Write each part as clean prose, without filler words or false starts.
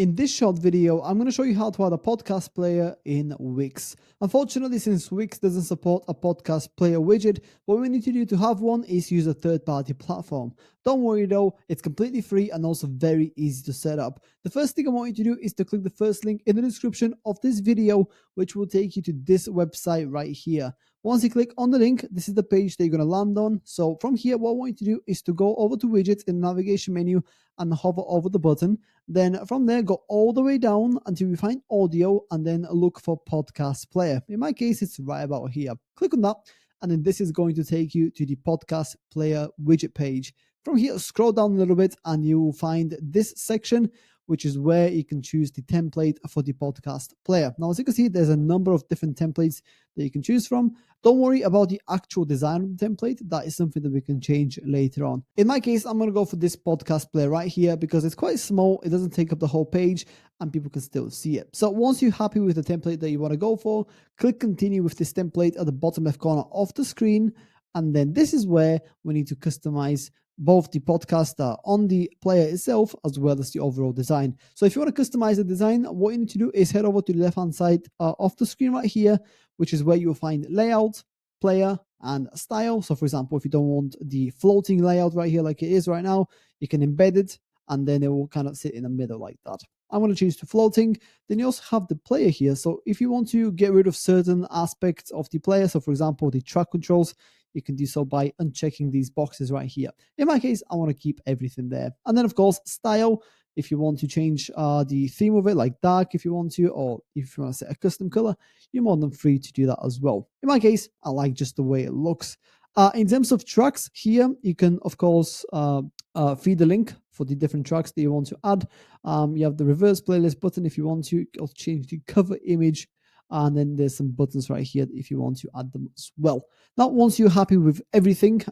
In this short video, I'm going to show you how to add a podcast player in Wix. Unfortunately, since Wix doesn't support a podcast player widget, what we need to do to have one is use a third-party platform. Don't worry though, it's completely free and also very easy to set up. The first thing I want you to do is to click the first link in the description of this video, which will take you to this website right here. Once you click on the link, this is the page that you're going to land on. So from here, what I want you to do is to go over to widgets in the navigation menu and hover over the button. Then from there, go all the way down until you find audio and then look for podcast player. In my case, it's right about here. Click on that, and then this is going to take you to the podcast player widget page. From here, scroll down a little bit and you will find this section, which is where you can choose the template for the podcast player. Now, as you can see, there's a number of different templates that you can choose from. Don't worry about the actual design of the template. That is something that we can change later on. In my case, I'm going to go for this podcast player right here because it's quite small. It doesn't take up the whole page and people can still see it. So once you're happy with the template that you want to go for, click continue with this template at the bottom left corner of the screen. And then this is where we need to customize both the podcaster on the player itself as well as the overall design. So if you want to customize the design, what you need to do is head over to the left hand side of the screen right here, which is where you will find layout, player, and style. So for example, if you don't want the floating layout right here like it is right now, you can embed it and then it will kind of sit in the middle like that. I'm going to choose to floating. Then you also have the player here. So if you want to get rid of certain aspects of the player, so for example, the track controls, you can do so by unchecking these boxes right here. In my case, I want to keep everything there. And then of course, style, if you want to change the theme of it, like dark if you want to, or if you want to set a custom color, you're more than free to do that as well. In my case, I like just the way it looks. In terms of tracks here, you can of course feed the link for the different tracks that you want to add. You have the reverse playlist button if you want to, or change the cover image. And then there's some buttons right here if you want to add them as well. Now, once you're happy with everything,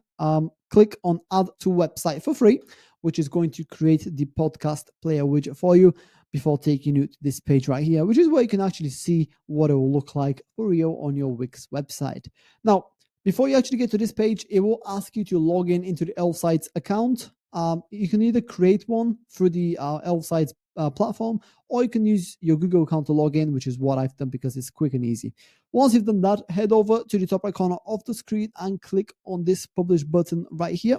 click on add to website for free, which is going to create the podcast player widget for you before taking you to this page right here, which is where you can actually see what it will look like for real on your Wix website. Now, before you actually get to this page, it will ask you to log in into the Elfsights account. You can either create one through the Elfsights platform, or you can use your Google account to log in, which is what I've done because it's quick and easy. Once you've done that, head over to the top right corner of the screen and click on this publish button right here.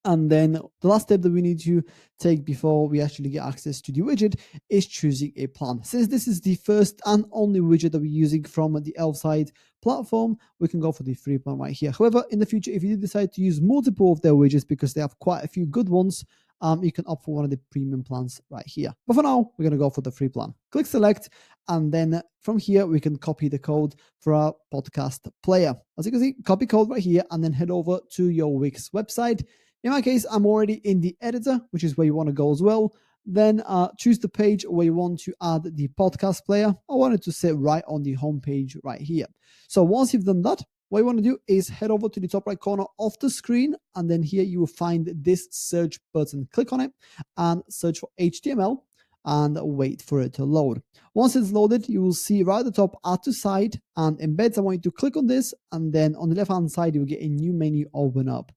And then the last step that we need to take before we actually get access to the widget is choosing a plan. Since this is the first and only widget that we're using from the Elfsight platform, we can go for the free plan right here. However, in the future, if you decide to use multiple of their widgets because they have quite a few good ones, you can opt for one of the premium plans right here. But for now, we're going to go for the free plan. Click select, and then from here, we can copy the code for our podcast player. As you can see, copy code right here, and then head over to your Wix website. In my case, I'm already in the editor, which is where you want to go as well. Then choose the page where you want to add the podcast player. I want it to sit right on the home page right here. So once you've done that, what you want to do is head over to the top right corner of the screen, and then here you will find this search button. Click on it and search for HTML and wait for it to load. Once it's loaded, you will see right at the top add to site and embeds. I want you to click on this, and then on the left hand side, you will get a new menu open up.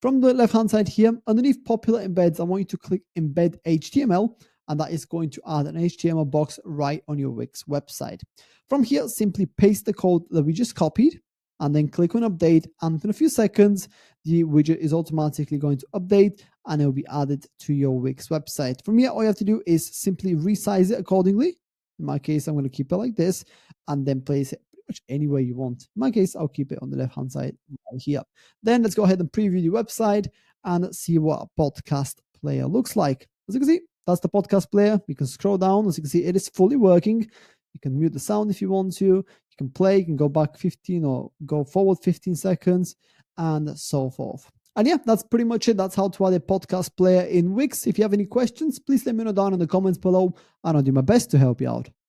From the left-hand side here, underneath popular embeds, I want you to click embed HTML, and that is going to add an HTML box right on your Wix website. From here, simply paste the code that we just copied, and then click on update, and within a few seconds, the widget is automatically going to update, and it will be added to your Wix website. From here, all you have to do is simply resize it accordingly. In my case, I'm going to keep it like this, and then place it much anywhere you want. In my case, I'll keep it on the left hand side right here. Then let's go ahead and preview the website and see what a podcast player looks like. As you can see, that's the podcast player. You can scroll down. As you can see, it is fully working. You can mute the sound if you want to. You can play, you can go back 15 or go forward 15 seconds and so forth. And yeah, that's pretty much it. That's how to add a podcast player in Wix. If you have any questions, please let me know down in the comments below and I'll do my best to help you out.